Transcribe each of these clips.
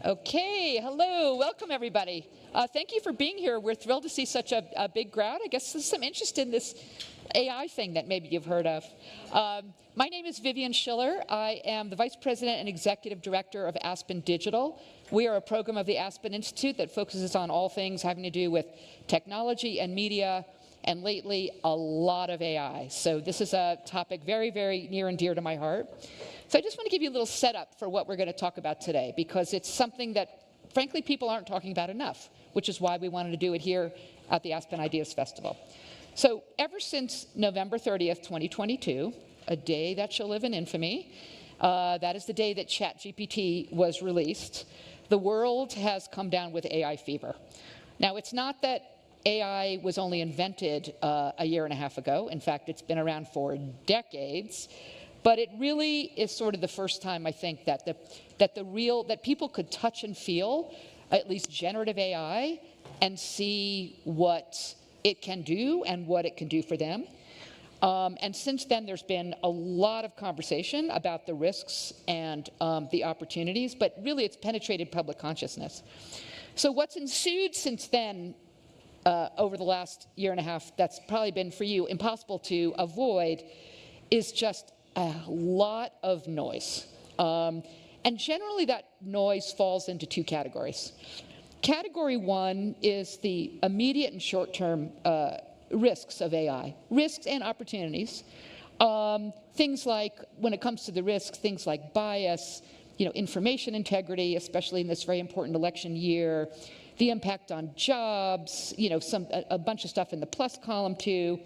Okay, hello, welcome everybody. Thank you for being here. We're thrilled to see such a big crowd. I guess there's some interest in this AI thing that maybe you've heard of. My name is Vivian Schiller. I am the Vice President and Executive Director of Aspen Digital. We are a program of the Aspen Institute that focuses on all things having to do with technology and media, and lately, a lot of AI. So this is a topic very, very near and dear to my heart. So I just want to give you a little setup for what we're going to talk about today, because it's something that, frankly, people aren't talking about enough, which is why we wanted to do it here at the Aspen Ideas Festival. So ever since November 30th, 2022, a day that shall live in infamy, that is the day that ChatGPT was released, the world has come down with AI fever. Now, it's not that AI was only invented a year and a half ago. In fact, it's been around for decades. But it really is sort of the first time, I think, that people could touch and feel, at least generative AI, and see what it can do and what it can do for them. And since then, there's been a lot of conversation about the risks and the opportunities, but really it's penetrated public consciousness. So what's ensued since then, over the last year and a half, that's probably been for you impossible to avoid, is just a lot of noise. And generally that noise falls into two categories. Category one is the immediate and short-term risks of AI, risks and opportunities. Things like, when it comes to the risks, things like bias, information integrity, especially in this very important election year, the impact on jobs, a bunch of stuff in the plus column too.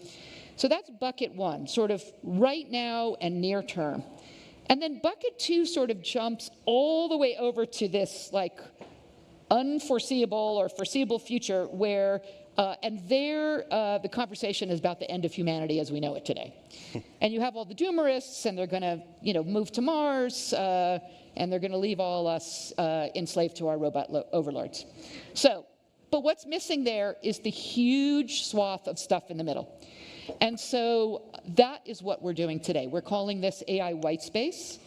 So that's bucket one, sort of right now and near term. And then bucket two sort of jumps all the way over to this like unforeseeable or foreseeable future where, the conversation is about the end of humanity as we know it today. And you have all the doomerists, and they're going to, move to Mars, and they're going to leave all us enslaved to our robot overlords. So, but what's missing there is the huge swath of stuff in the middle. And so that is what we're doing today. We're calling this AI white space.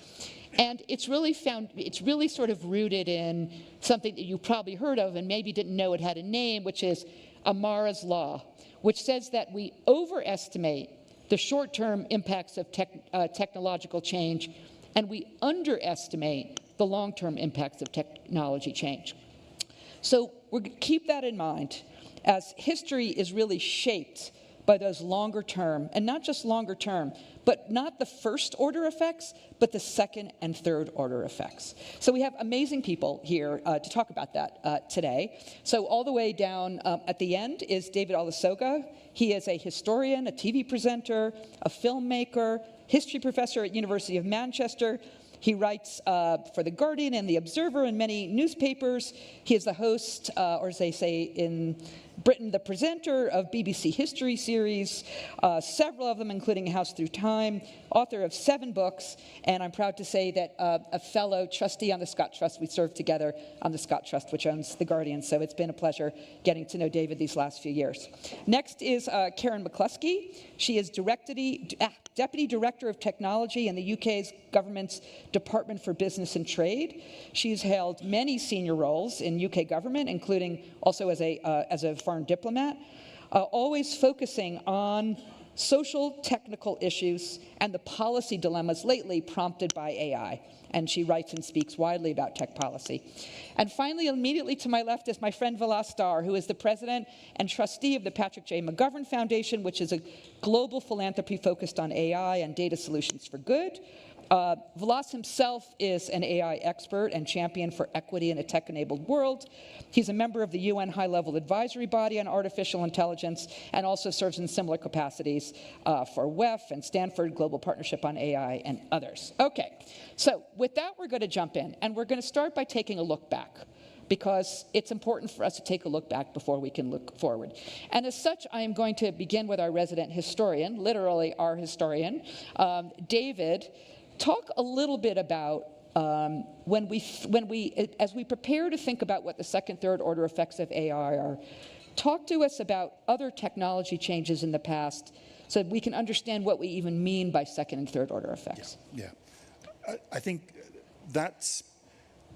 And it's really sort of rooted in something that you probably heard of and maybe didn't know it had a name, which is Amara's Law, which says that we overestimate the short-term impacts of technological change, and we underestimate the long-term impacts of technology change. So we're going to keep that in mind, as history is really shaped by those longer term, and not just longer term, but not the first order effects, but the second and third order effects. So we have amazing people here to talk about that today. So all the way down at the end is David Olusoga. He is a historian, a TV presenter, a filmmaker, history professor at University of Manchester. He writes for The Guardian and The Observer and many newspapers. He is the host, or as they say in Britain, the presenter of BBC History series, several of them, including House Through Time, author of 7 books, and I'm proud to say that a fellow trustee on the Scott Trust. We served together on the Scott Trust, which owns The Guardian, so it's been a pleasure getting to know David these last few years. Next is Karen McLuskie. She is Deputy Director of Technology in the UK's government's Department for Business and Trade. She's held many senior roles in UK government, including also as a foreign diplomat, always focusing on social technical issues and the policy dilemmas lately prompted by AI. And she writes and speaks widely about tech policy. And finally, immediately to my left is my friend Vilas Dhar, who is the president and trustee of the Patrick J. McGovern Foundation, which is a global philanthropy focused on AI and data solutions for good. Vilas himself is an AI expert and champion for equity in a tech-enabled world. He's a member of the UN High-Level Advisory Body on Artificial Intelligence and also serves in similar capacities for WEF and Stanford Global Partnership on AI and others. Okay, so with that, we're going to jump in, and we're going to start by taking a look back, because it's important for us to take a look back before we can look forward. And as such, I am going to begin with our resident historian, literally our historian, David. Talk a little bit about as we prepare to think about what the second, third order effects of AI are, talk to us about other technology changes in the past so that we can understand what we even mean by second and third order effects. Yeah. I think that's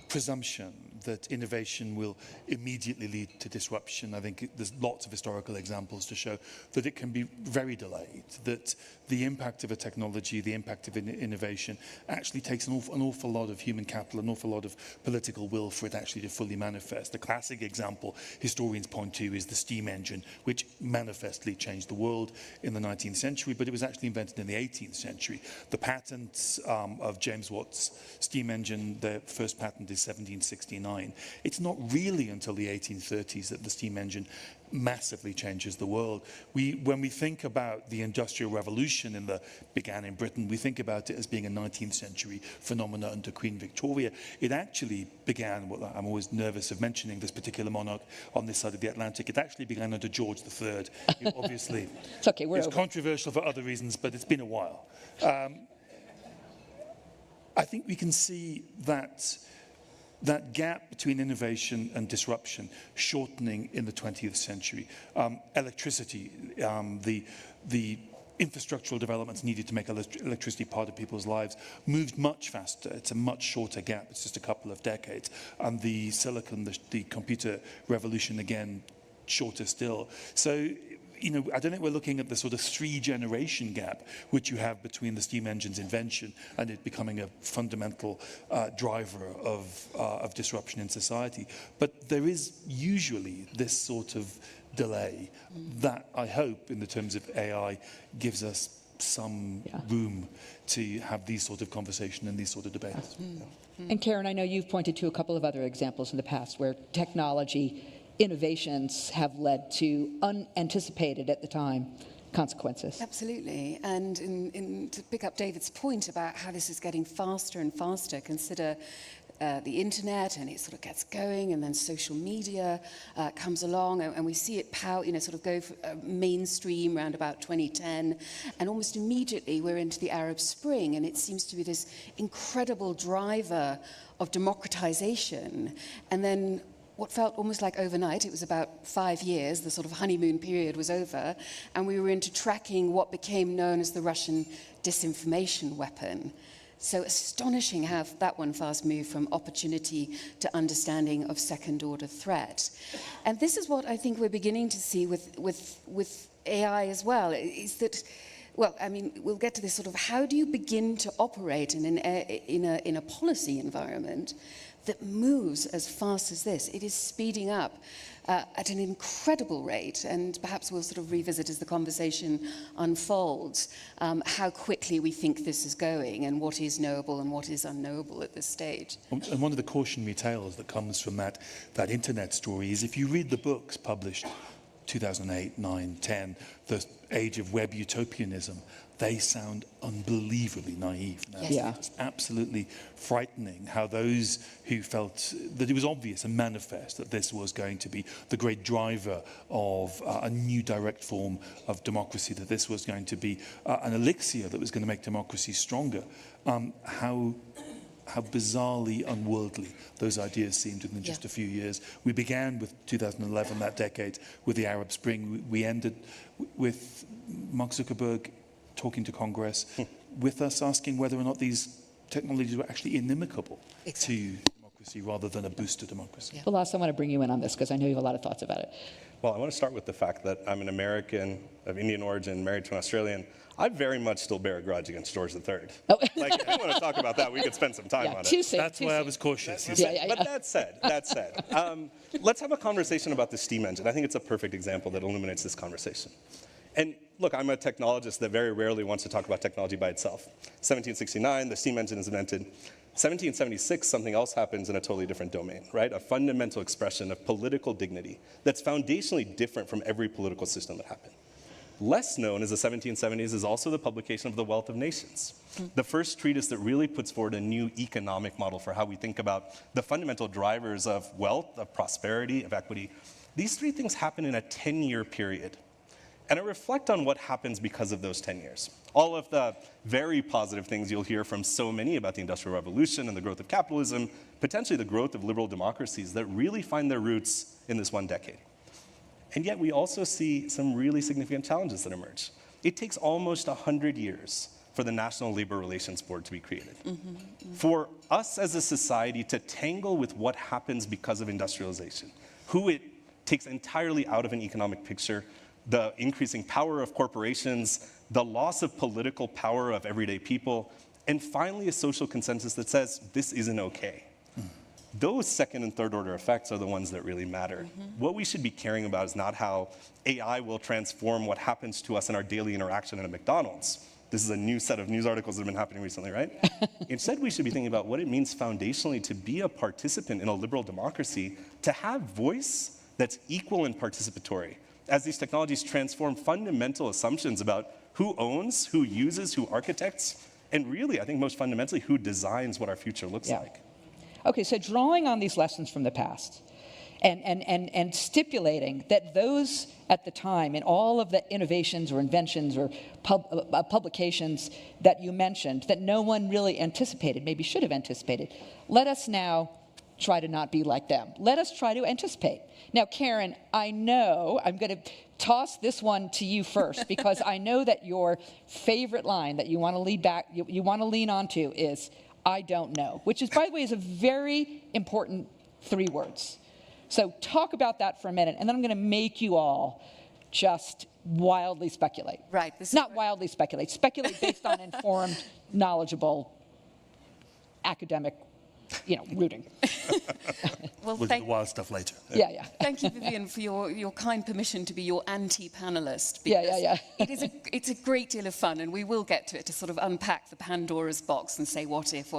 presumption that innovation will immediately lead to disruption. I think there's lots of historical examples to show that it can be very delayed, that the impact of a technology, the impact of innovation actually takes an awful lot of human capital, an awful lot of political will for it actually to fully manifest. The classic example historians point to is the steam engine, which manifestly changed the world in the 19th century, but it was actually invented in the 18th century. The patent of James Watt's steam engine, the first patent is 1769. It's not really until the 1830s that the steam engine massively changes the world. When we think about the Industrial Revolution began in Britain, we think about it as being a 19th century phenomenon under Queen Victoria. It actually began, well, I'm always nervous of mentioning this particular monarch on this side of the Atlantic, it actually began under George III. Obviously, it's okay, it's controversial for other reasons, but it's been a while. I think we can see that gap between innovation and disruption shortening in the 20th century. Electricity, the infrastructural developments needed to make electricity part of people's lives moved much faster. It's a much shorter gap. It's just a couple of decades. And the the computer revolution, again, shorter still. So, I don't think we're looking at the sort of 3-generation gap which you have between the steam engine's invention and it becoming a fundamental driver of disruption in society. But there is usually this sort of delay that I hope, in the terms of AI, gives us some room to have these sort of conversation and these sort of debates. And Karen, I know you've pointed to a couple of other examples in the past where technology innovations have led to unanticipated at the time consequences. Absolutely. And to pick up David's point about how this is getting faster and faster, consider the internet, and it sort of gets going, and then social media comes along, and we see it sort of go mainstream around about 2010, and almost immediately we're into the Arab Spring, and it seems to be this incredible driver of democratization. And then what felt almost like overnight, it was about 5 years, the sort of honeymoon period was over, and we were into tracking what became known as the Russian disinformation weapon. So astonishing how that one fast moved from opportunity to understanding of second-order threat. And this is what I think we're beginning to see with AI as well, is that, well, I mean, we'll get to this sort of, how do you begin to operate in a policy environment that moves as fast as this? It is speeding up at an incredible rate, and perhaps we'll sort of revisit as the conversation unfolds how quickly we think this is going and what is knowable and what is unknowable at this stage. And one of the cautionary tales that comes from that internet story is, if you read the books published 2008, 9, 10, the age of web utopianism, they sound unbelievably naive now. Yes. It's absolutely frightening how those who felt that it was obvious and manifest that this was going to be the great driver of a new direct form of democracy, that this was going to be an elixir that was going to make democracy stronger, how bizarrely unworldly those ideas seemed within just a few years. We began with 2011, that decade, with the Arab Spring. We ended with Mark Zuckerberg talking to Congress, with us asking whether or not these technologies were actually inimicable to democracy rather than a boost to democracy. Vilas, I want to bring you in on this because I know you have a lot of thoughts about it. Well, I want to start with the fact that I'm an American of Indian origin, married to an Australian. I very much still bear a grudge against George III. Oh. Like, if you want to talk about that, we could spend some time on it. Too soon. That's why I was cautious. But that said, let's have a conversation about the steam engine. I think it's a perfect example that illuminates this conversation. And look, I'm a technologist that very rarely wants to talk about technology by itself. 1769, the steam engine is invented. 1776, something else happens in a totally different domain, right? A fundamental expression of political dignity that's foundationally different from every political system that happened. Less known as the 1770s is also the publication of The Wealth of Nations, the first treatise that really puts forward a new economic model for how we think about the fundamental drivers of wealth, of prosperity, of equity. These three things happen in a 10-year period. And I reflect on what happens because of those 10 years. All of the very positive things you'll hear from so many about the Industrial Revolution and the growth of capitalism, potentially the growth of liberal democracies that really find their roots in this one decade. And yet we also see some really significant challenges that emerge. It takes almost 100 years for the National Labor Relations Board to be created. For us as a society to tangle with what happens because of industrialization, who it takes entirely out of an economic picture, the increasing power of corporations, the loss of political power of everyday people, and finally a social consensus that says this isn't okay. Those second and third order effects are the ones that really matter. What we should be caring about is not how AI will transform what happens to us in our daily interaction at a McDonald's. This is a new set of news articles that have been happening recently, right? Instead, we should be thinking about what it means foundationally to be a participant in a liberal democracy, to have voice that's equal and participatory, as these technologies transform fundamental assumptions about who owns, who uses, who architects, and really, I think most fundamentally, who designs what our future looks like. Okay, so drawing on these lessons from the past and stipulating that those at the time and all of the innovations or inventions or publications that you mentioned that no one really anticipated, maybe should have anticipated, let us now try to not be like them. Let us try to anticipate. Now, Karen, I know I'm going to toss this one to you first because I know that your favorite line that you want to lean onto is, I don't know, which is, by the way, is a very important 3 words. So talk about that for a minute, and then I'm going to make you all just wildly speculate. Right. Not wildly speculate. Speculate based on informed, knowledgeable, academic, rooting. Well, We'll do the wild stuff later. Yeah. thank you, Vivian, for your kind permission to be your anti-panelist. Yeah. It's a great deal of fun, and we will get to it to sort of unpack the Pandora's box and say what if.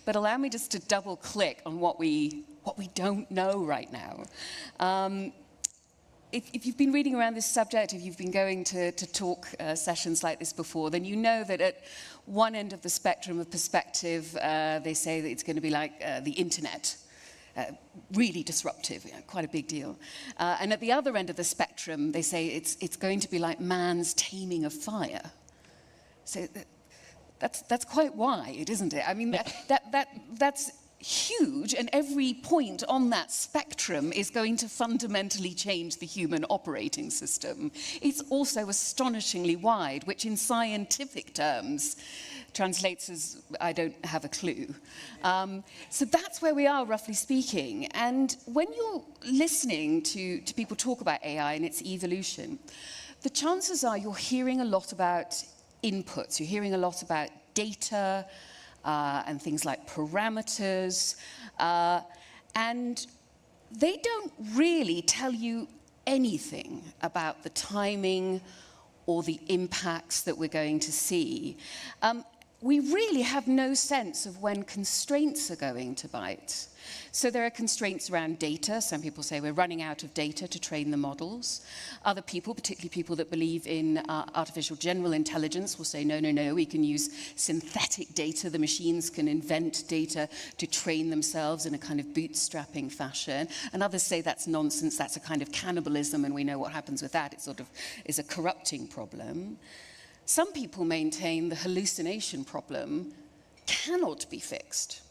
But allow me just to double click on what we don't know right now. If you've been reading around this subject, if you've been going to talk sessions like this before, then you know that at one end of the spectrum of perspective, they say that it's going to be like the internet. Really disruptive, quite a big deal. And at the other end of the spectrum, they say it's going to be like man's taming of fire. So that's quite wide, isn't it? I mean, that's huge, and every point on that spectrum is going to fundamentally change the human operating system. It's also astonishingly wide, which in scientific terms translates as, I don't have a clue. So that's where we are, roughly speaking. And when you're listening to people talk about AI and its evolution, the chances are you're hearing a lot about inputs. You're hearing a lot about data, and things like parameters, and they don't really tell you anything about the timing or the impacts that we're going to see. We really have no sense of when constraints are going to bite. So there are constraints around data. Some people say we're running out of data to train the models. Other people, particularly people that believe in artificial general intelligence, will say, no, we can use synthetic data. The machines can invent data to train themselves in a kind of bootstrapping fashion. And others say that's nonsense, that's a kind of cannibalism, and we know what happens with that. It sort of is a corrupting problem. Some people maintain the hallucination problem cannot be fixed.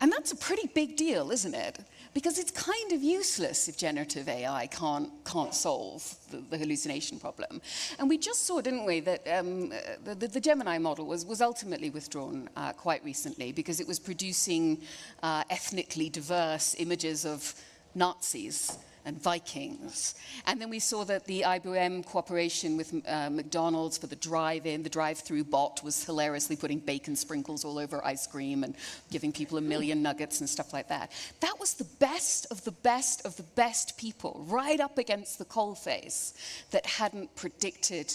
And that's a pretty big deal, isn't it? Because it's kind of useless if generative AI can't solve the hallucination problem. And we just saw, didn't we, that the Gemini model was ultimately withdrawn quite recently because it was producing ethnically diverse images of Nazis and Vikings. And then we saw that the IBM cooperation with McDonald's for the drive-in, the drive-through bot was hilariously putting bacon sprinkles all over ice cream and giving people 1 million nuggets and stuff like that. That was the best of the best of the best people, right up against the coalface, that hadn't predicted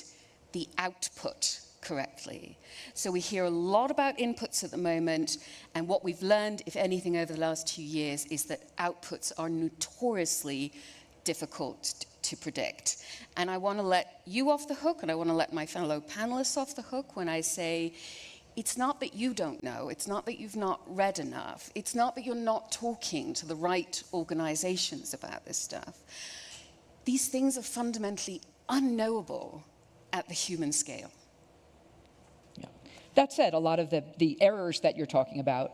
the output correctly. So we hear a lot about inputs at the moment, and what we've learned, if anything, over the last 2 years is that outputs are notoriously difficult to predict. And I want to let you off the hook, and I want to let my fellow panelists off the hook when I say, it's not that you don't know, it's not that you've not read enough, it's not that you're not talking to the right organizations about this stuff. These things are fundamentally unknowable at the human scale. That said, a lot of the errors that you're talking about,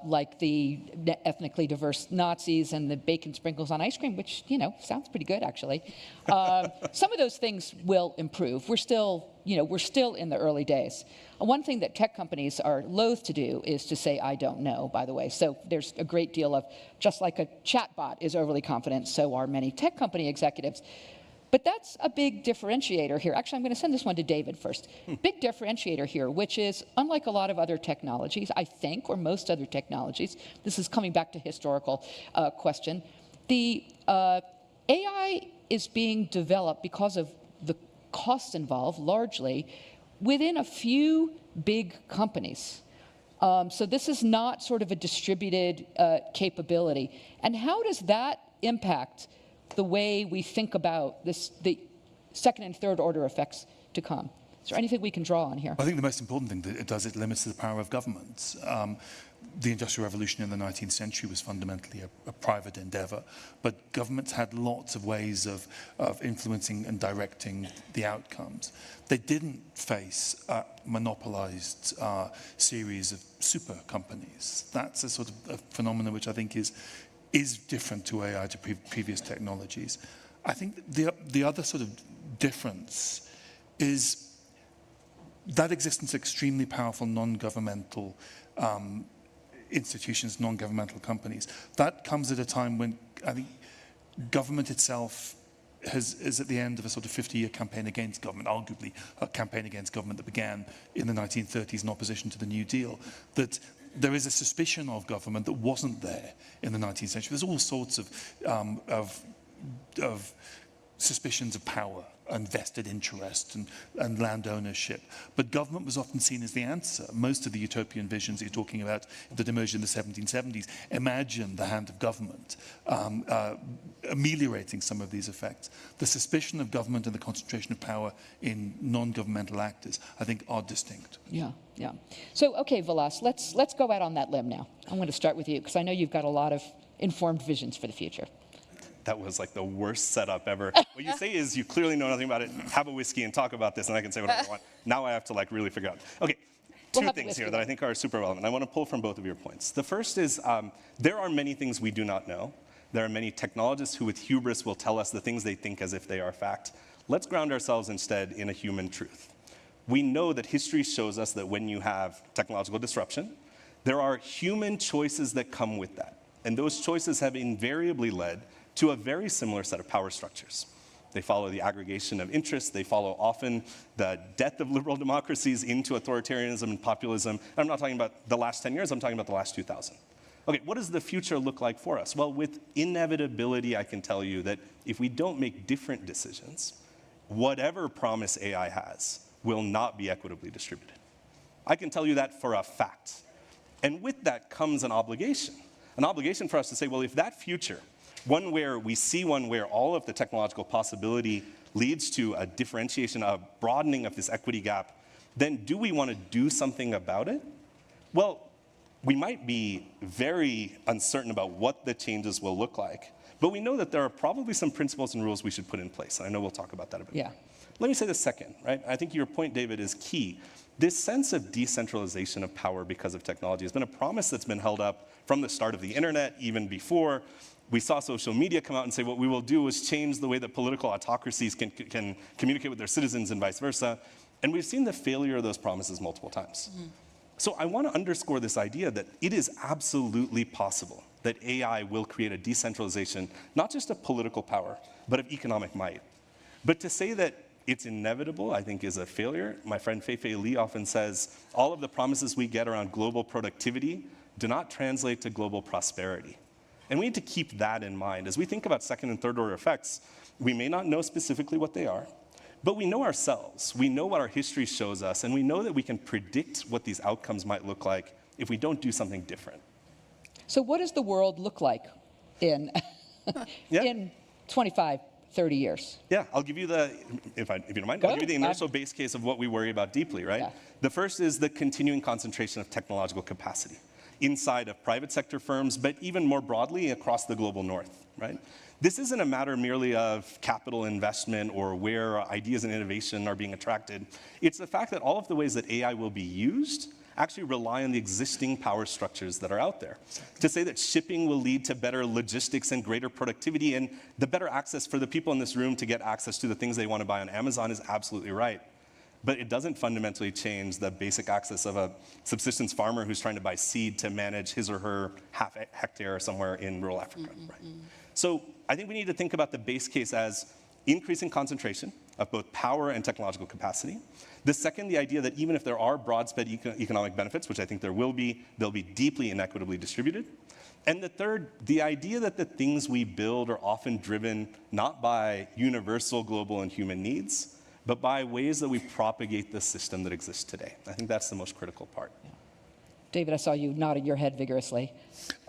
like the ethnically diverse Nazis and the bacon sprinkles on ice cream, which, sounds pretty good, actually. Some of those things will improve. We're still in the early days. One thing that tech companies are loath to do is to say, I don't know, by the way. So there's a great deal of, just like a chatbot is overly confident, so are many tech company executives. But that's a big differentiator here. Actually, I'm going to send this one to David first. Big differentiator here, which is, unlike a lot of other technologies, I think, or most other technologies, this is coming back to historical question, the AI is being developed because of the costs involved, largely, within a few big companies. So this is not sort of a distributed capability. And how does that impact the way we think about the second and third order effects to come? Is there anything we can draw on here? I think the most important thing that it does, it limits the power of governments. The Industrial Revolution in the 19th century was fundamentally a private endeavor, but governments had lots of ways of influencing and directing the outcomes. They didn't face a monopolized series of super companies. That's a sort of a phenomenon which I think is different to AI, to previous technologies. I think the other sort of difference is that existence of extremely powerful non-governmental institutions, non-governmental companies. That comes at a time when I think government itself is at the end of a sort of 50-year campaign against government, arguably a campaign against government that began in the 1930s in opposition to the New Deal, that there is a suspicion of government that wasn't there in the 19th century. There's all sorts of suspicions of power and vested interest and land ownership. But government was often seen as the answer. Most of the utopian visions that you're talking about that emerged in the 1770s imagine the hand of government ameliorating some of these effects. The suspicion of government and the concentration of power in non-governmental actors, I think, are distinct. Yeah. So, okay, Vilas, let's go out on that limb now. I'm going to start with you, because I know you've got a lot of informed visions for the future. That was like the worst setup ever. What you say is you clearly know nothing about it. Have a whiskey and talk about this, and I can say whatever I want. Now I have to really figure out. Okay, two things here that I think are super relevant. I want to pull from both of your points. The first is there are many things we do not know. There are many technologists who with hubris will tell us the things they think as if they are fact. Let's ground ourselves instead in a human truth. We know that history shows us that when you have technological disruption, there are human choices that come with that. And those choices have invariably led to a very similar set of power structures. They follow the aggregation of interests. They follow often the death of liberal democracies into authoritarianism and populism. And I'm not talking about the last 10 years, I'm talking about the last 2,000. Okay, what does the future look like for us? Well, with inevitability, I can tell you that if we don't make different decisions, whatever promise AI has will not be equitably distributed. I can tell you that for a fact. And with that comes an obligation for us to say, well, if that future, one where all of the technological possibility leads to a differentiation, a broadening of this equity gap, then do we want to do something about it? Well, we might be very uncertain about what the changes will look like, but we know that there are probably some principles and rules we should put in place, and I know we'll talk about that a bit. Yeah. Let me say the second, right? I think your point, David, is key. This sense of decentralization of power because of technology has been a promise that's been held up from the start of the internet, even before. We saw social media come out and say what we will do is change the way that political autocracies can communicate with their citizens and vice versa. And we've seen the failure of those promises multiple times. So I want to underscore this idea that it is absolutely possible that AI will create a decentralization, not just of political power, but of economic might. But to say that it's inevitable, I think, is a failure. My friend Fei-Fei Li often says, all of the promises we get around global productivity do not translate to global prosperity. And we need to keep that in mind. As we think about second and third order effects, we may not know specifically what they are, but we know ourselves. We know what our history shows us, and we know that we can predict what these outcomes might look like if we don't do something different. So what does the world look like in 25, 30 years? Yeah, I'll give you if you don't mind, I'll give you the inertial base case of what we worry about deeply, right? Yeah. The first is the continuing concentration of technological capacity inside of private sector firms, but even more broadly across the global north, right? This isn't a matter merely of capital investment or where ideas and innovation are being attracted. It's the fact that all of the ways that AI will be used actually rely on the existing power structures that are out there. To say that shipping will lead to better logistics and greater productivity and the better access for the people in this room to get access to the things they want to buy on Amazon is absolutely right. But it doesn't fundamentally change the basic access of a subsistence farmer who's trying to buy seed to manage his or her half hectare somewhere in rural Africa. Right? So I think we need to think about the base case as increasing concentration of both power and technological capacity. The second, the idea that even if there are broad-spread economic benefits, which I think there will be, they'll be deeply inequitably distributed. And the third, the idea that the things we build are often driven not by universal global and human needs, but by ways that we propagate the system that exists today. I think that's the most critical part. David, I saw you nodding your head vigorously.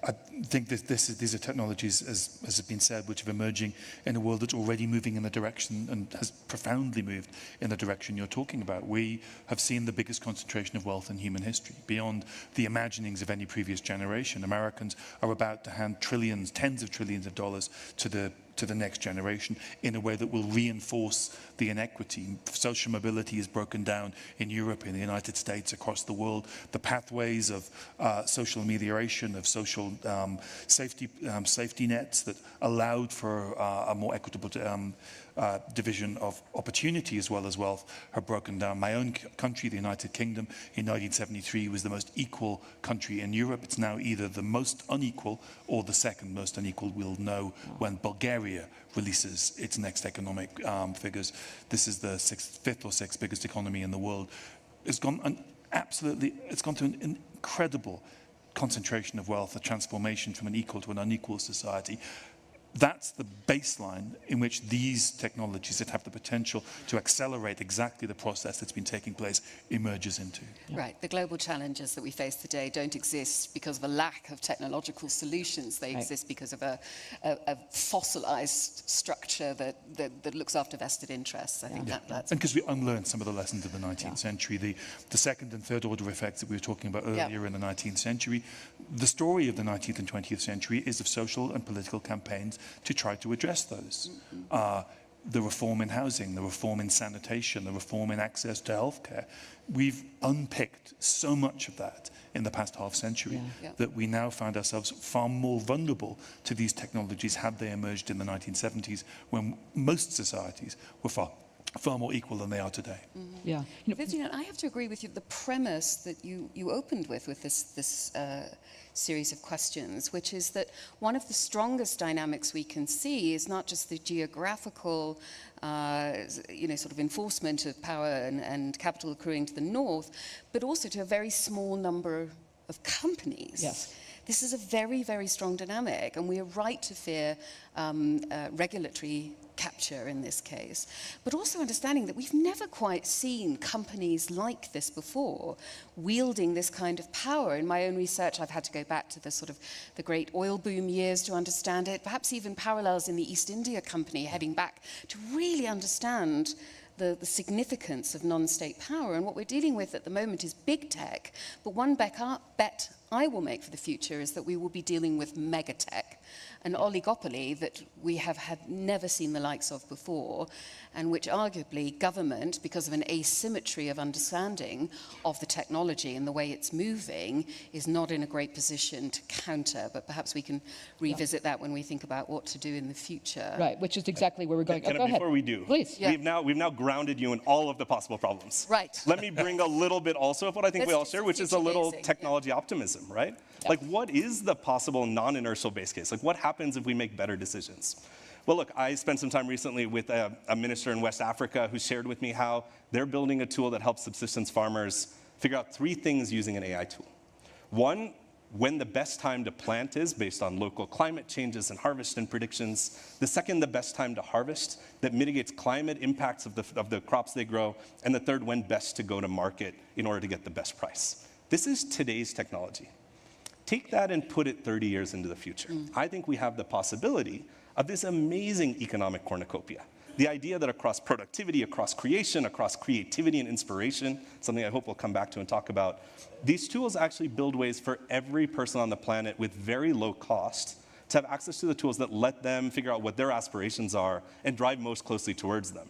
I think these are technologies, as has been said, which are emerging in a world that's already moving in the direction and has profoundly moved in the direction you're talking about. We have seen the biggest concentration of wealth in human history, beyond the imaginings of any previous generation. Americans are about to hand trillions, tens of trillions of dollars to the next generation in a way that will reinforce the inequity. Social mobility is broken down in Europe, in the United States, across the world. The pathways of social amelioration, of social safety nets that allowed for a more equitable division of opportunity as well as wealth have broken down. My own country, the United Kingdom, in 1973 was the most equal country in Europe. It's now either the most unequal or the second most unequal. We'll know when Bulgaria releases its next economic figures. This is the fifth or sixth biggest economy in the world. It's gone through an incredible concentration of wealth, a transformation from an equal to an unequal society. That's the baseline in which these technologies that have the potential to accelerate exactly the process that's been taking place emerges into. Right. The global challenges that we face today don't exist because of a lack of technological solutions. They exist because of a fossilized structure that looks after vested interests. I think that's... And because we unlearned some of the lessons of the 19th century, the second and third order effects that we were talking about earlier in the 19th century. The story of the 19th and 20th century is of social and political campaigns to try to address those. The reform in housing, the reform in sanitation, the reform in access to healthcare. We've unpicked so much of that in the past half century that we now find ourselves far more vulnerable to these technologies had they emerged in the 1970s, when most societies were far more equal than they are today. Yeah. Vivian, I have to agree with you. The premise that you opened with this series of questions, which is that one of the strongest dynamics we can see is not just the geographical, sort of enforcement of power and capital accruing to the north, but also to a very small number of companies. Yes. This is a very, very strong dynamic, and we are right to fear regulatory capture in this case, but also understanding that we've never quite seen companies like this before wielding this kind of power. In my own research, I've had to go back to the great oil boom years to understand it, perhaps even parallels in the East India Company heading back to really understand the significance of non-state power. And what we're dealing with at the moment is big tech, but one bet I will make for the future is that we will be dealing with mega tech, an oligopoly that we have never seen the likes of before, and which arguably government, because of an asymmetry of understanding of the technology and the way it's moving, is not in a great position to counter. But perhaps we can revisit that when we think about what to do in the future. Right, which is exactly where we're going. Go ahead. Before we do, please. We've now grounded you in all of the possible problems. Right. Let me bring a little bit also of what I think we all share, which is a little future-gazing, technology optimism, right? Like, what is the possible non-inertial base case? Like, what happens if we make better decisions? Well, look, I spent some time recently with a minister in West Africa who shared with me how they're building a tool that helps subsistence farmers figure out 3 things using an AI tool. One, when the best time to plant is based on local climate changes and harvest and predictions. The second, the best time to harvest that mitigates climate impacts of the crops they grow. And the third, when best to go to market in order to get the best price. This is today's technology. Take that and put it 30 years into the future. I think we have the possibility of this amazing economic cornucopia. The idea that across productivity, across creation, across creativity and inspiration, something I hope we'll come back to and talk about, these tools actually build ways for every person on the planet with very low cost to have access to the tools that let them figure out what their aspirations are and drive most closely towards them.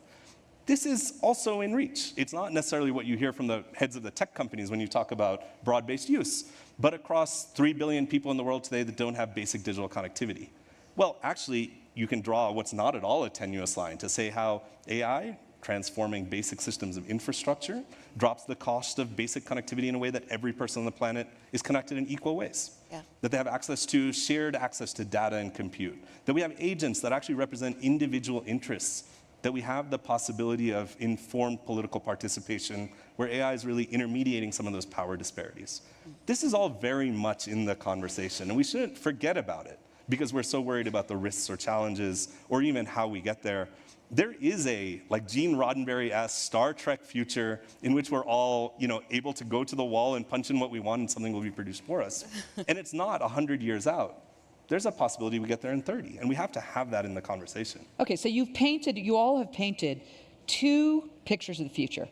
This is also in reach. It's not necessarily what you hear from the heads of the tech companies when you talk about broad-based use, but across 3 billion people in the world today that don't have basic digital connectivity. Well, actually, you can draw what's not at all a tenuous line to say how AI, transforming basic systems of infrastructure, drops the cost of basic connectivity in a way that every person on the planet is connected in equal ways. Yeah. That they have shared access to data and compute. That we have agents that actually represent individual interests. That we have the possibility of informed political participation where AI is really intermediating some of those power disparities. This is all very much in the conversation, and we shouldn't forget about it because we're so worried about the risks or challenges or even how we get there. There is a, like Gene Roddenberry-esque Star Trek future in which we're all, able to go to the wall and punch in what we want and something will be produced for us. And it's not 100 years out. There's a possibility we get there in 30, and we have to have that in the conversation. Okay, so you all have painted two pictures of the future,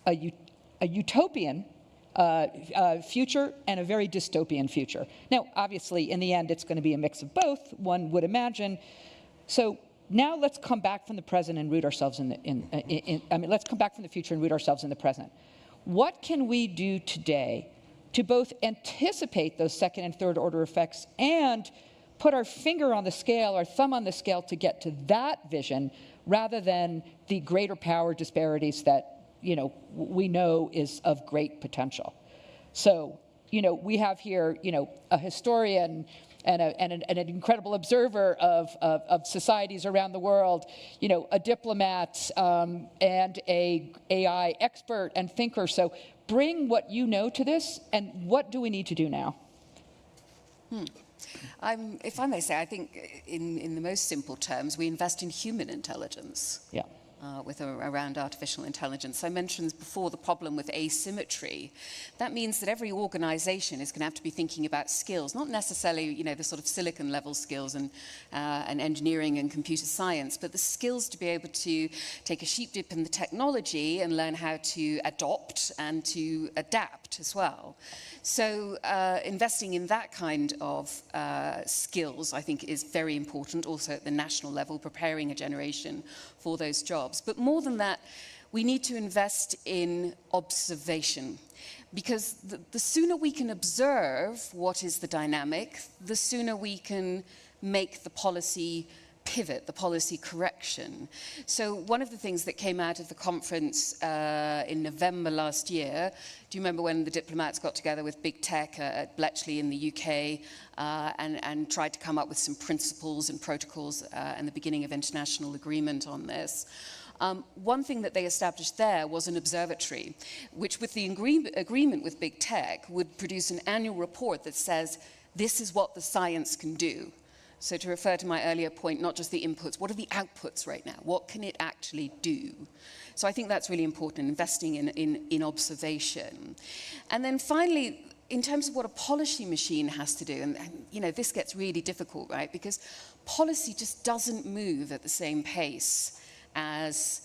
a utopian future and a very dystopian future. Now, obviously, in the end, it's going to be a mix of both, one would imagine. So now let's come back from the present and root ourselves let's come back from the future and root ourselves in the present. What can we do today to both anticipate those second and third order effects and put our finger on the scale, our thumb on the scale to get to that vision rather than the greater power disparities that we know is of great potential? So, we have here, a historian and an incredible observer of societies around the world, a diplomat and a AI expert and thinker. So bring what you know to this, and what do we need to do now? If I may say, I think in the most simple terms, we invest in human intelligence. Yeah. Around artificial intelligence. I mentioned before the problem with asymmetry. That means that every organization is going to have to be thinking about skills, not necessarily, the sort of silicon level skills and engineering and computer science, but the skills to be able to take a sheep dip in the technology and learn how to adopt and to adapt as well. So investing in that kind of skills, I think, is very important, also at the national level, preparing a generation for those jobs. But more than that, we need to invest in observation, because the sooner we can observe what is the dynamic, the sooner we can make the policy pivot, the policy correction. So one of the things that came out of the conference in November last year, do you remember when the diplomats got together with big tech at Bletchley in the UK and tried to come up with some principles and protocols and the beginning of international agreement on this? One thing that they established there was an observatory, which with the agreement with big tech would produce an annual report that says, this is what the science can do. So to refer to my earlier point, not just the inputs, what are the outputs right now? What can it actually do? So I think that's really important, investing in observation. And then finally, in terms of what a policy machine has to do, and this gets really difficult, right? Because policy just doesn't move at the same pace as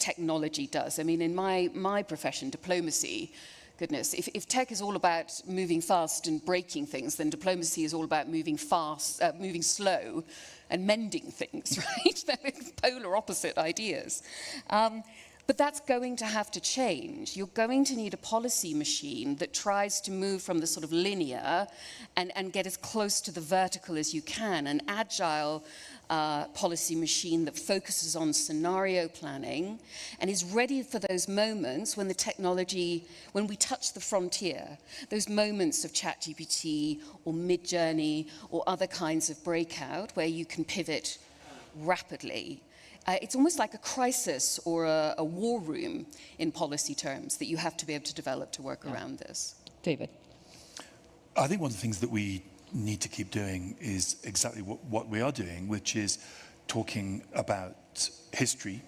technology does. I mean, in my profession, diplomacy, goodness, if tech is all about moving fast and breaking things, then diplomacy is all about moving fast, moving slow and mending things, right? They're polar opposite ideas. But that's going to have to change. You're going to need a policy machine that tries to move from the sort of linear and get as close to the vertical as you can, an agile policy machine that focuses on scenario planning and is ready for those moments when the technology, when we touch the frontier, those moments of ChatGPT or Midjourney or other kinds of breakout where you can pivot rapidly. It's almost like a crisis or a war room in policy terms that you have to be able to develop to work around this. David. I think one of the things that we need to keep doing is exactly what we are doing, which is talking about history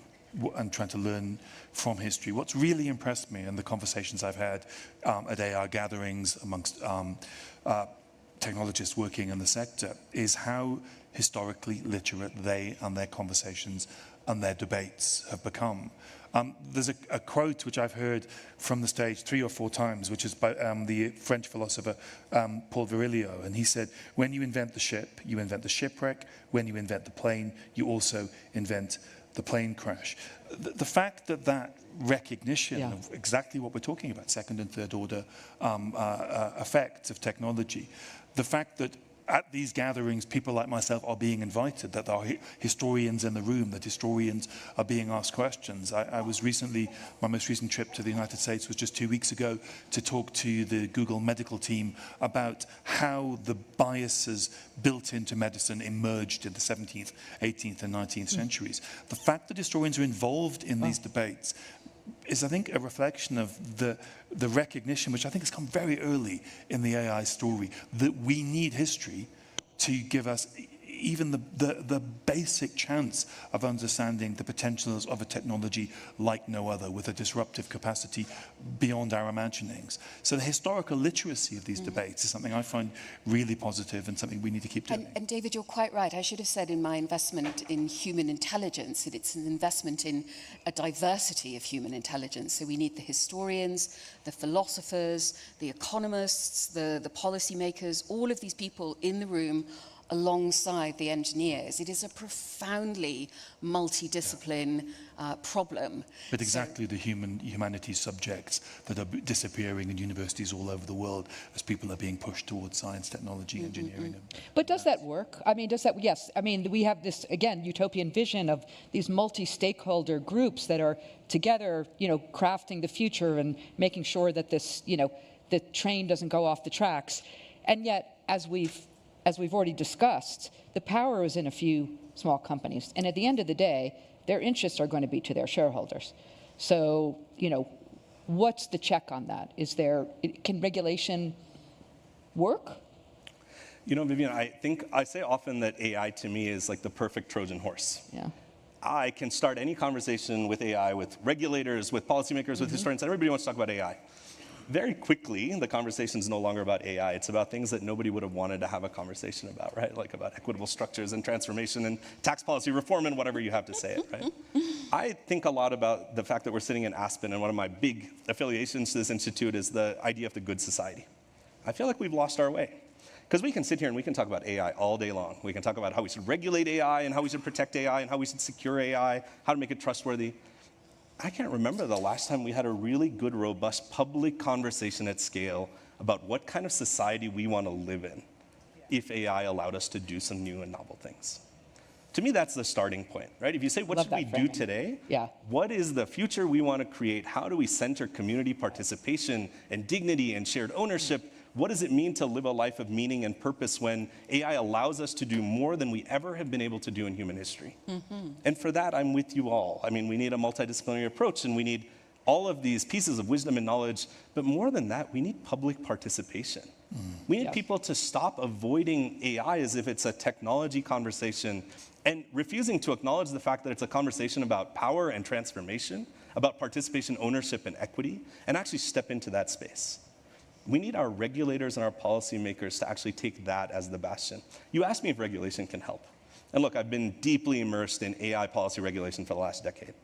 and trying to learn from history. What's really impressed me in the conversations I've had at AI gatherings amongst technologists working in the sector is how historically literate they and their conversations and their debates have become. There's a quote which I've heard from the stage 3 or 4 times, which is by the French philosopher Paul Virilio, and he said, when you invent the ship, you invent the shipwreck. When you invent the plane, you also invent the plane crash. The fact that that recognition of exactly what we're talking about, second and third order effects of technology, the fact that at these gatherings, people like myself are being invited, that there are historians in the room, that historians are being asked questions. I was recently, my most recent trip to the United States was just 2 weeks ago to talk to the Google medical team about how the biases built into medicine emerged in the 17th, 18th and 19th centuries. The fact that historians are involved in these debates is, I think, a reflection of the recognition, which I think has come very early in the AI story, that we need history to give us even the basic chance of understanding the potentials of a technology like no other, with a disruptive capacity beyond our imaginings. So the historical literacy of these debates is something I find really positive and something we need to keep doing. And David, you're quite right. I should have said in my investment in human intelligence that it's an investment in a diversity of human intelligence. So we need the historians, the philosophers, the economists, the policymakers, all of these people in the room alongside the engineers. It is a profoundly multidiscipline problem. But exactly the humanities subjects that are disappearing in universities all over the world as people are being pushed towards science, technology, engineering. But does that work? I mean, does that, yes. I mean, we have this, again, utopian vision of these multi-stakeholder groups that are together, crafting the future and making sure that this, the train doesn't go off the tracks. And yet, as we've already discussed, the power is in a few small companies. And at the end of the day, their interests are going to be to their shareholders. So, what's the check on that? Can regulation work? Vivian, I say often that AI to me is like the perfect Trojan horse. Yeah. I can start any conversation with AI, with regulators, with policymakers, with historians, and everybody wants to talk about AI. Very quickly, the conversation is no longer about AI. It's about things that nobody would have wanted to have a conversation about, right? Like about equitable structures and transformation and tax policy reform and whatever you have to say it, right? I think a lot about the fact that we're sitting in Aspen, and one of my big affiliations to this institute is the idea of the good society. I feel like we've lost our way. Because we can sit here and we can talk about AI all day long. We can talk about how we should regulate AI and how we should protect AI and how we should secure AI, how to make it trustworthy. I can't remember the last time we had a really good, robust public conversation at scale about what kind of society we want to live in if AI allowed us to do some new and novel things. To me, that's the starting point, right? If you say, what should we do today? Yeah. What is the future we want to create? How do we center community participation and dignity and shared ownership? What does it mean to live a life of meaning and purpose when AI allows us to do more than we ever have been able to do in human history? And for that, I'm with you all. I mean, we need a multidisciplinary approach, and we need all of these pieces of wisdom and knowledge. But more than that, we need public participation. We need people to stop avoiding AI as if it's a technology conversation and refusing to acknowledge the fact that it's a conversation about power and transformation, about participation, ownership, and equity, and actually step into that space. We need our regulators and our policymakers to actually take that as the bastion. You asked me if regulation can help. And look, I've been deeply immersed in AI policy regulation for the last decade.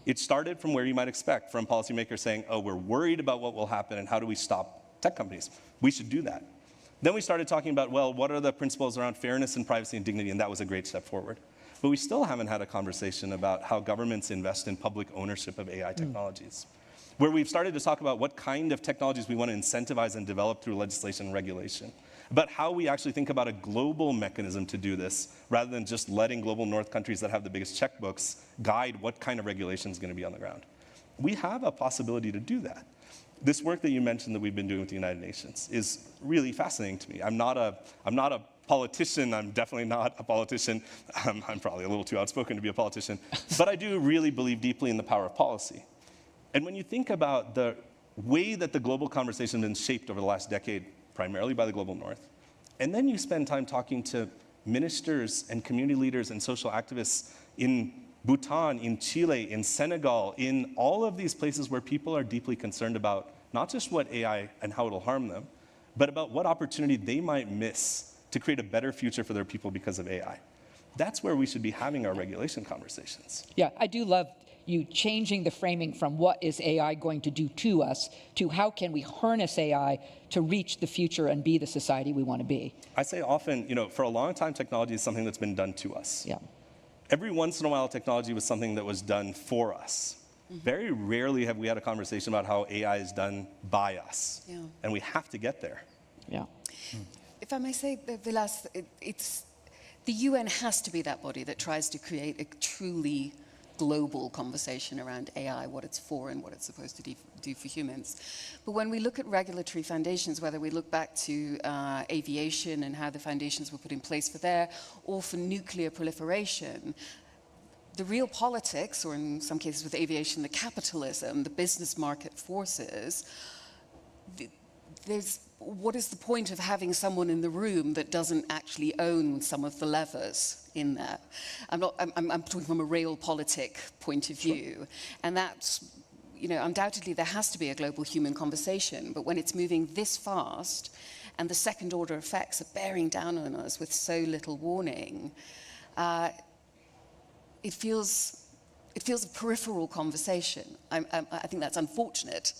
It started from where you might expect, from policymakers saying, oh, we're worried about what will happen and how do we stop tech companies? We should do that. Then we started talking about, well, what are the principles around fairness and privacy and dignity? And that was a great step forward. But we still haven't had a conversation about how governments invest in public ownership of AI technologies, where we've started to talk about what kind of technologies we want to incentivize and develop through legislation and regulation, about how we actually think about a global mechanism to do this, rather than just letting global north countries that have the biggest checkbooks guide what kind of regulation is going to be on the ground. We have a possibility to do that. This work that you mentioned that we've been doing with the United Nations is really fascinating to me. I'm not a politician. I'm definitely not a politician. I'm probably a little too outspoken to be a politician. But I do really believe deeply in the power of policy. And when you think about the way that the global conversation has been shaped over the last decade, primarily by the global north, and then you spend time talking to ministers and community leaders and social activists in Bhutan, in Chile, in Senegal, in all of these places where people are deeply concerned about not just what AI and how it'll harm them, but about what opportunity they might miss to create a better future for their people because of AI. That's where we should be having our regulation conversations. Yeah, I do love you changing the framing from what is AI going to do to us to how can we harness AI to reach the future and be the society we want to be. I say often, for a long time, technology is something that's been done to us. Yeah. Every once in a while, technology was something that was done for us. Very rarely have we had a conversation about how AI is done by us. Yeah. And we have to get there. Yeah. If I may say, Vilas, the UN has to be that body that tries to create a truly global conversation around AI, what it's for and what it's supposed to do for humans. But when we look at regulatory foundations, whether we look back to aviation and how the foundations were put in place for there, or for nuclear proliferation, the real politics, or in some cases with aviation, the capitalism, the business market forces, what is the point of having someone in the room that doesn't actually own some of the levers in there? I'm talking from a realpolitik point of view. And that's, undoubtedly there has to be a global human conversation, but when it's moving this fast and the second order effects are bearing down on us with so little warning, it feels a peripheral conversation. I think that's unfortunate,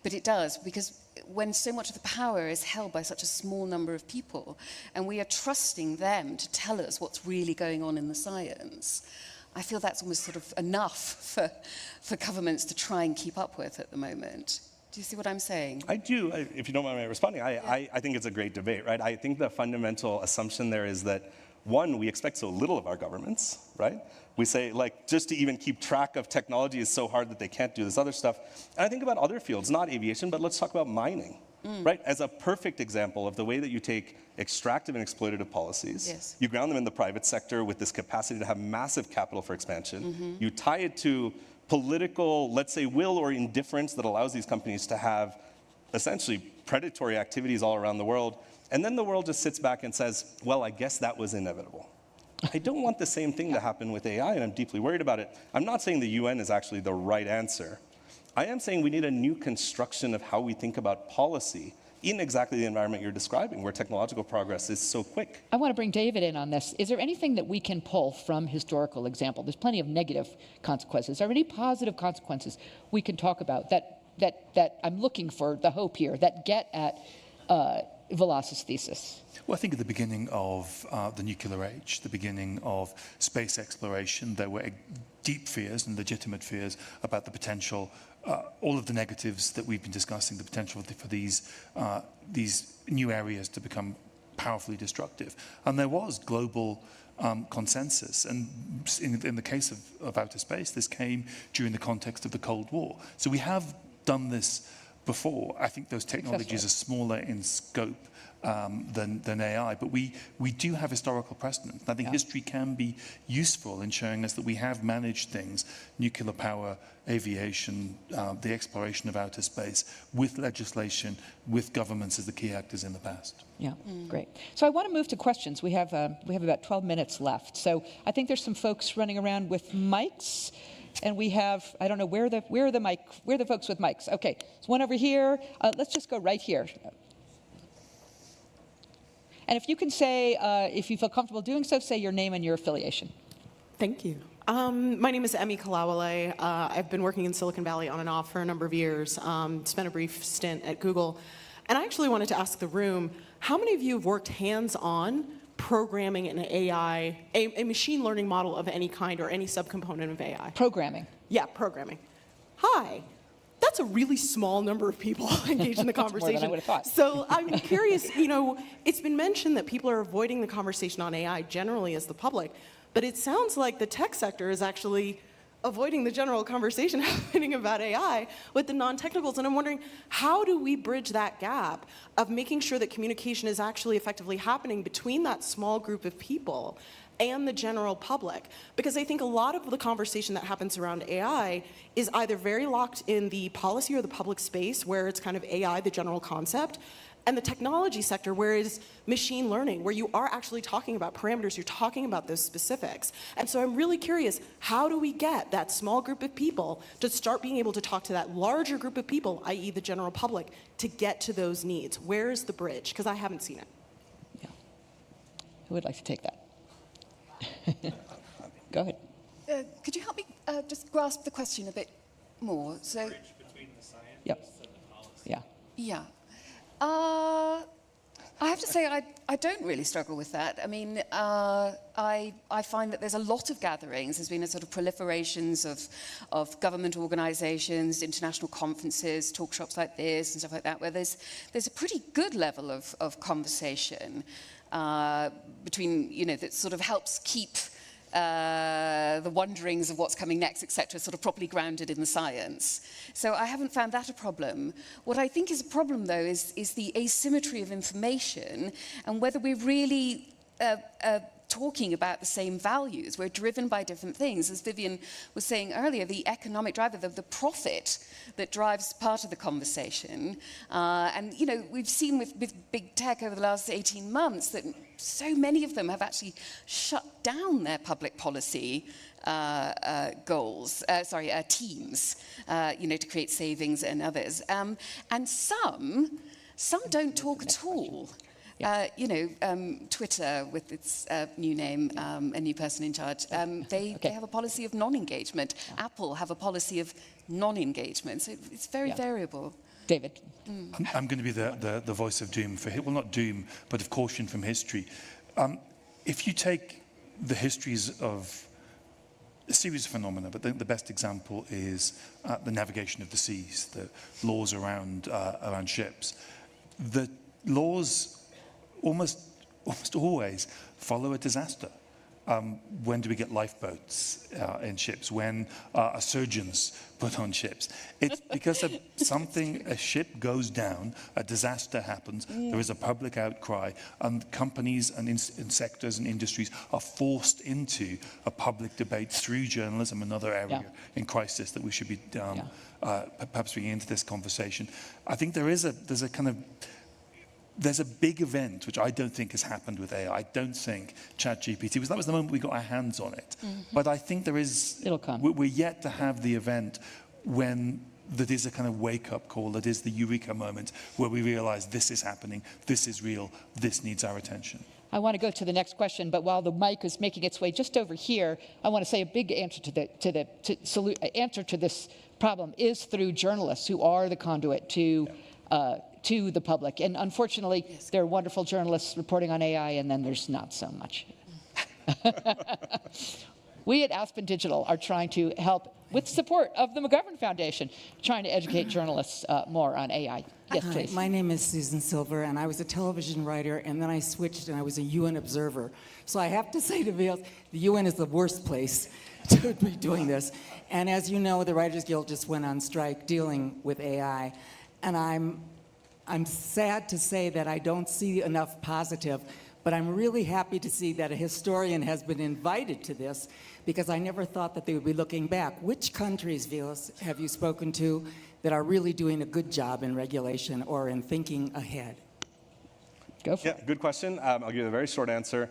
but it does, because when so much of the power is held by such a small number of people, and we are trusting them to tell us what's really going on in the science, I feel that's almost sort of enough for governments to try and keep up with at the moment. Do you see what I'm saying? I do. If you don't mind me responding, I think it's a great debate, right? I think the fundamental assumption there is that, one, we expect so little of our governments, right? We say, just to even keep track of technology is so hard that they can't do this other stuff. And I think about other fields, not aviation, but let's talk about mining, right? As a perfect example of the way that you take extractive and exploitative policies, yes, you ground them in the private sector with this capacity to have massive capital for expansion. You tie it to political, let's say, will or indifference that allows these companies to have essentially predatory activities all around the world. And then the world just sits back and says, well, I guess that was inevitable. I don't want the same thing to happen with AI, and I'm deeply worried about it. I'm not saying the UN is actually the right answer. I am saying we need a new construction of how we think about policy in exactly the environment you're describing, where technological progress is so quick. I want to bring David in on this. Is there anything that we can pull from historical example? There's plenty of negative consequences. Are there any positive consequences we can talk about that I'm looking for the hope here, that get at Vilas's thesis? Well, I think at the beginning of the nuclear age, the beginning of space exploration, there were deep fears and legitimate fears about the potential, all of the negatives that we've been discussing, the potential for these new areas to become powerfully destructive. And there was global consensus. And in the case of outer space, this came during the context of the Cold War. So we have done this before. I think those technologies are smaller in scope than AI, but we do have historical precedent. I think history can be useful in showing us that we have managed things, nuclear power, aviation, the exploration of outer space, with legislation, with governments as the key actors in the past. Yeah, great. So I want to move to questions. We have about 12 minutes left. So I think there's some folks running around with mics. And we have, I don't know, where are the folks with mics? Okay, there's one over here. Let's just go right here. And if you can say, if you feel comfortable doing so, say your name and your affiliation. Thank you. My name is Emmy Kalawale. I've been working in Silicon Valley on and off for a number of years, spent a brief stint at Google. And I actually wanted to ask the room, how many of you have worked hands-on programming an AI, a machine learning model of any kind or any subcomponent of AI? Programming. Yeah, programming. Hi. That's a really small number of people engaged in the conversation. More than I would have thought. So I'm curious, it's been mentioned that people are avoiding the conversation on AI generally as the public, but it sounds like the tech sector is actually avoiding the general conversation happening about AI with the non-technicals. And I'm wondering, how do we bridge that gap of making sure that communication is actually effectively happening between that small group of people and the general public? Because I think a lot of the conversation that happens around AI is either very locked in the policy or the public space, where it's kind of AI, the general concept, and the technology sector, where it's machine learning, where you are actually talking about parameters, you're talking about those specifics. And so I'm really curious, how do we get that small group of people to start being able to talk to that larger group of people, i.e. the general public, to get to those needs? Where is the bridge? Because I haven't seen it. Yeah. Who would like to take that? Go ahead. could you help me just grasp the question a bit more? So, Yep. Yeah. yeah. I have to say, I don't really struggle with that. I mean, I find that there's a lot of gatherings. There's been a sort of proliferations of government organizations, international conferences, talk shops like this and stuff like that, where there's a pretty good level of conversation between, you know, that sort of helps keep the wonderings of what's coming next, etc., sort of properly grounded in the science. So I haven't found that a problem. What I think is a problem, though, is the asymmetry of information and whether we're really talking about the same values. We're driven by different things. As Vivian was saying earlier, the economic driver, the profit that drives part of the conversation. And, you know, we've seen with big tech over the last 18 months that so many of them have actually shut down their public policy teams, you know, to create savings and others. And some don't talk at all. You know, Twitter, with its new name, a new person in charge, they have a policy of non-engagement. Apple have a policy of non-engagement. So it's very variable. David. I'm going to be the voice of doom well, not doom, but of caution from history. If you take the histories of a series of phenomena, but the best example is the navigation of the seas, the laws around ships. The laws almost always follow a disaster. When do we get lifeboats in ships? When are surgeons put on ships? It's because of something, a ship goes down, a disaster happens, there is a public outcry, and companies and sectors and industries are forced into a public debate through journalism, another area in crisis that we should be perhaps bringing into this conversation. I think there's a big event which I don't think has happened with AI. I don't think ChatGPT that was the moment we got our hands on it. But I think it'll come. We're yet to have the event when that is a kind of wake-up call, that is the eureka moment where we realize this is happening, this is real, this needs our attention. I want to go to the next question, but while the mic is making its way just over here, I want to say a big answer to this problem is through journalists who are the conduit to the public. And unfortunately, there are wonderful journalists reporting on AI, and then there's not so much. We at Aspen Digital are trying to help, with support of the McGovern Foundation, trying to educate journalists more on AI. Yes, Hi, please. my name is Susan Silver, and I was a television writer, and then I switched, and I was a UN observer. So I have to say to Vilas, the UN is the worst place to be doing this. And as you know, the Writers Guild just went on strike dealing with AI, and I'm sad to say that I don't see enough positive, but I'm really happy to see that a historian has been invited to this, because I never thought that they would be looking back. Which countries, Vilas, have you spoken to that are really doing a good job in regulation or in thinking ahead? Go for it. Good question. I'll give you a very short answer.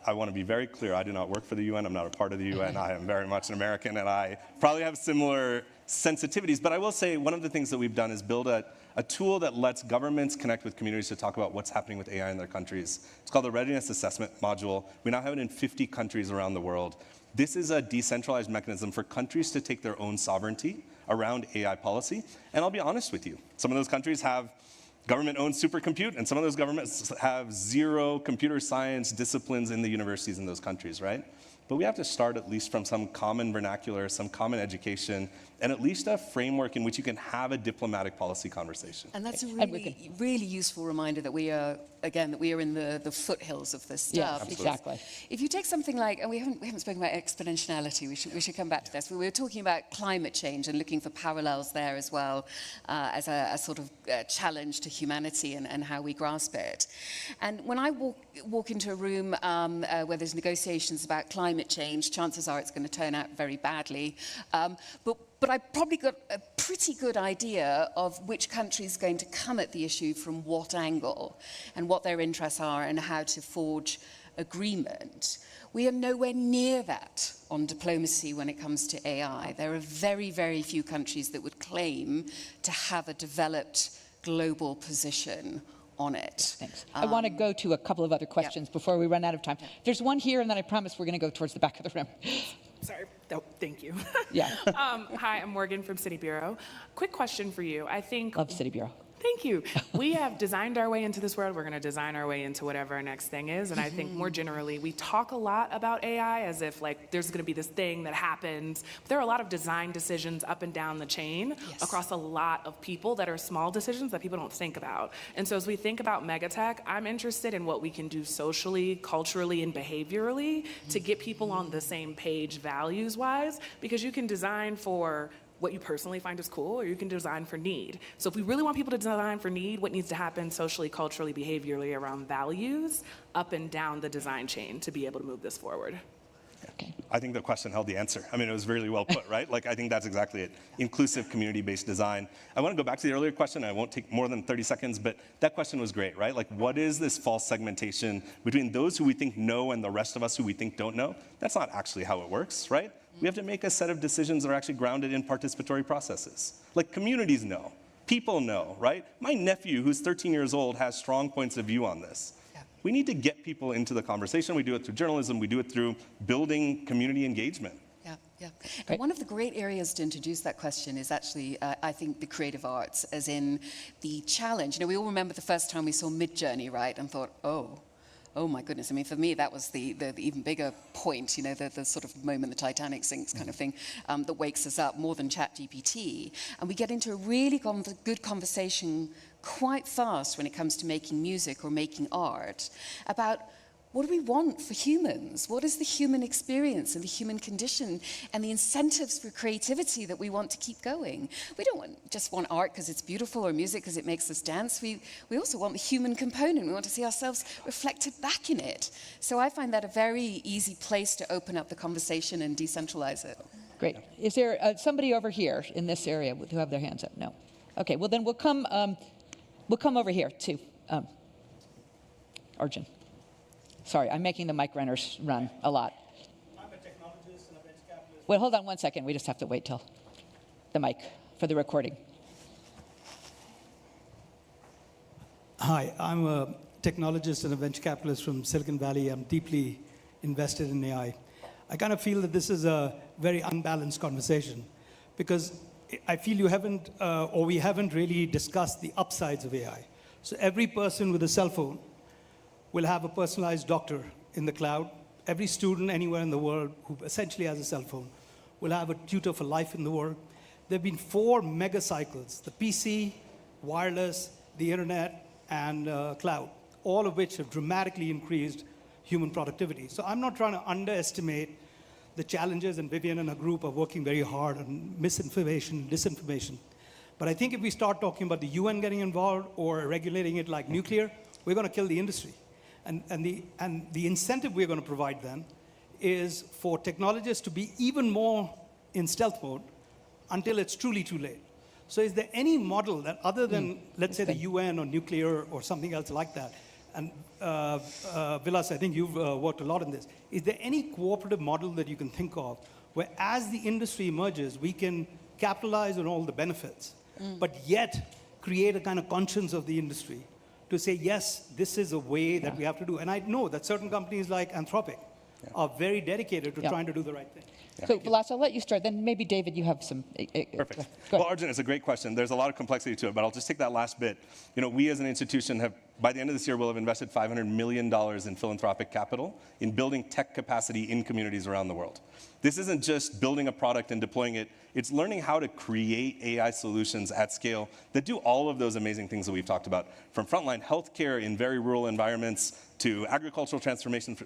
I want to be very clear. I do not work for the UN. I'm not a part of the UN. I am very much an American, and I probably have similar sensitivities. But I will say one of the things that we've done is build a tool that lets governments connect with communities to talk about what's happening with AI in their countries. It's called the Readiness Assessment Module. We now have it in 50 countries around the world. This is a decentralized mechanism for countries to take their own sovereignty around AI policy. And I'll be honest with you, some of those countries have government-owned supercompute, and some of those governments have zero computer science disciplines in the universities in those countries, right? But we have to start at least from some common vernacular, some common education, and at least a framework in which you can have a diplomatic policy conversation. And that's a really useful reminder that we are in the foothills of this stuff. Yes, exactly. If you take something like, and we haven't spoken about exponentiality, we should come back to this. We were talking about climate change and looking for parallels there as well as a sort of challenge to humanity and how we grasp it. And when I walk into a room where there's negotiations about climate change, chances are it's going to turn out very badly. But I probably got a pretty good idea of which country is going to come at the issue from what angle and what their interests are and how to forge agreement. We are nowhere near that on diplomacy when it comes to AI. There are very, very few countries that would claim to have a developed global position on it. Thanks. I want to go to a couple of other questions before we run out of time. There's one here, and then I promise we're going to go towards the back of the room. sorry. Oh, thank you. Yeah. Hi, I'm Morgan from City Bureau. Quick question for you. I think. Love City Bureau. Thank you. We have designed our way into this world. We're going to design our way into whatever our next thing is. And I think more generally, we talk a lot about AI as if like there's going to be this thing that happens. But there are a lot of design decisions up and down the chain across a lot of people that are small decisions that people don't think about. And so as we think about megatech, I'm interested in what we can do socially, culturally, and behaviorally to get people on the same page values-wise, because you can design for what you personally find is cool, or you can design for need. So if we really want people to design for need, what needs to happen socially, culturally, behaviorally around values up and down the design chain to be able to move this forward? Okay. I think the question held the answer. I mean, it was really well put, right? Like, I think that's exactly it. Inclusive, community-based design. I want to go back to the earlier question. I won't take more than 30 seconds, but that question was great, right? Like, what is this false segmentation between those who we think know and the rest of us who we think don't know? That's not actually how it works, right? We have to make a set of decisions that are actually grounded in participatory processes. Like, communities know. People know, right? My nephew, who's 13 years old, has strong points of view on this. We need to get people into the conversation. We do it through journalism. We do it through building community engagement. Yeah. And one of the great areas to introduce that question is actually, I think, the creative arts, as in the challenge. You know, we all remember the first time we saw Midjourney, right, and thought, oh my goodness. I mean, for me, that was the even bigger point, you know, the sort of moment the Titanic sinks kind of thing that wakes us up more than ChatGPT. And we get into a really good conversation quite fast when it comes to making music or making art about what do we want for humans? What is the human experience and the human condition and the incentives for creativity that we want to keep going? We don't just want art because it's beautiful or music because it makes us dance. We also want the human component. We want to see ourselves reflected back in it. So I find that a very easy place to open up the conversation and decentralize it. Great. Is there somebody over here in this area who have their hands up? No. Okay. Well, then we'll come over here to Arjun. Sorry, I'm making the mic runners run a lot. I'm a technologist and a venture capitalist. Well, hold on one second. We just have to wait till the mic for the recording. Hi, I'm a technologist and a venture capitalist from Silicon Valley. I'm deeply invested in AI. I kind of feel that this is a very unbalanced conversation because I feel you haven't, or we haven't really discussed the upsides of AI. So every person with a cell phone will have a personalized doctor in the cloud. Every student anywhere in the world who essentially has a cell phone will have a tutor for life in the world. There have been 4 mega cycles: the PC, wireless, the internet, and cloud, all of which have dramatically increased human productivity. So I'm not trying to underestimate the challenges, and Vivian and her group are working very hard on misinformation, disinformation. But I think if we start talking about the UN getting involved or regulating it like nuclear, we're going to kill the industry. And the incentive we're going to provide then is for technologists to be even more in stealth mode until it's truly too late. So is there any model that other than, let's say, the UN or nuclear or something else like that, and Vilas, I think you've worked a lot on this, is there any cooperative model that you can think of where as the industry emerges, we can capitalize on all the benefits, but yet create a kind of conscience of the industry to say, yes, this is a way that we have to do. And I know that certain companies like Anthropic are very dedicated to trying to do the right thing. So, Vilas, I'll let you start. Then maybe, David, you have some. Perfect. Well, Arjun, it's a great question. There's a lot of complexity to it, but I'll just take that last bit. You know, we as an institution have, by the end of this year, will have invested $500 million in philanthropic capital in building tech capacity in communities around the world. This isn't just building a product and deploying it. It's learning how to create AI solutions at scale that do all of those amazing things that we've talked about, from frontline healthcare in very rural environments to agricultural transformation.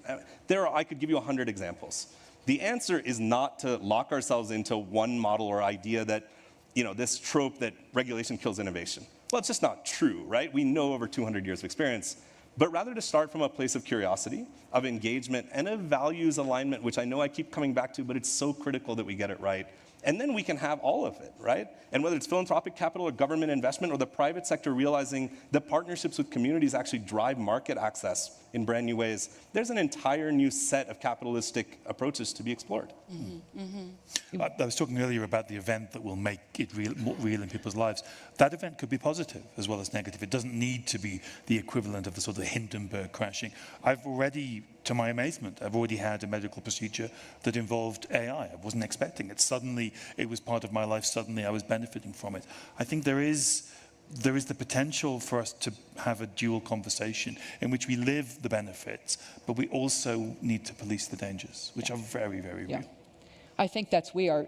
I could give you 100 examples. The answer is not to lock ourselves into one model or idea that, you know, this trope that regulation kills innovation. Well, it's just not true, right? We know over 200 years of experience, but rather to start from a place of curiosity, of engagement, and of values alignment, which I know I keep coming back to, but it's so critical that we get it right. And then we can have all of it, right? And whether it's philanthropic capital or government investment or the private sector realizing that partnerships with communities actually drive market access in brand new ways, there's an entire new set of capitalistic approaches to be explored. I was talking earlier about the event that will make it more real in people's lives. That event could be positive as well as negative. It doesn't need to be the equivalent of the sort of Hindenburg crashing. I've already, to my amazement, I've already had a medical procedure that involved AI. I wasn't expecting it. Suddenly, it was part of my life. Suddenly, I was benefiting from it. I think there is the potential for us to have a dual conversation in which we live the benefits, but we also need to police the dangers, which are very, very real. I think we are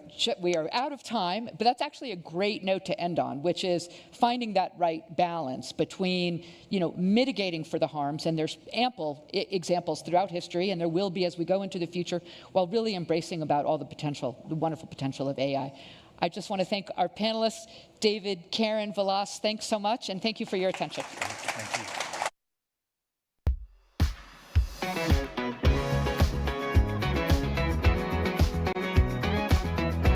out of time, but that's actually a great note to end on, which is finding that right balance between, mitigating for the harms, and there's ample examples throughout history, and there will be as we go into the future, while really embracing about all the wonderful potential of AI. I just want to thank our panelists, David, Karen, Vilas, thanks so much, and thank you for your attention. Thank you.